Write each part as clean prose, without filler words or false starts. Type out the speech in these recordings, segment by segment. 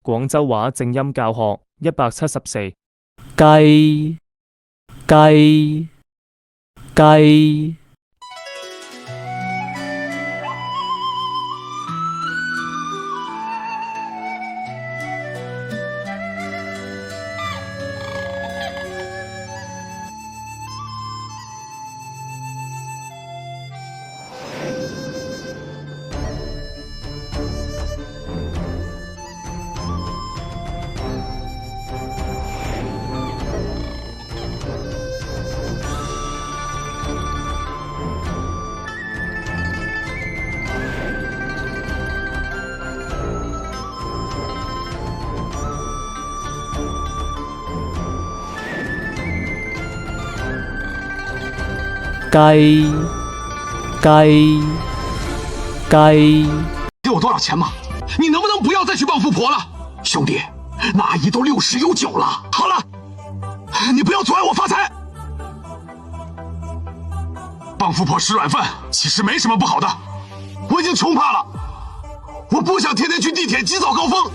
廣州話正音教學174。雞雞雞雞雞雞，给我多少钱吗？你能不能不要再去傍富婆了，兄弟，那阿姨都60有9了。好了，你不要阻碍我发财。傍富婆吃软饭其实没什么不好的，我已经穷怕了，我不想天天去地铁挤早高峰。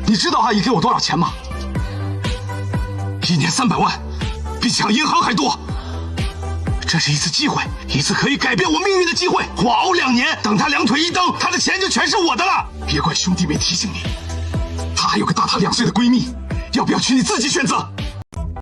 你知道阿姨给我多少钱吗？1年300万，比抢银行还多。这是一次机会，一次可以改变我命运的机会。我熬2年，等他2腿一蹬，他的钱就全是我的了。别怪兄弟没提醒你，她还有个大她2岁的闺蜜，要不要娶你自己选择。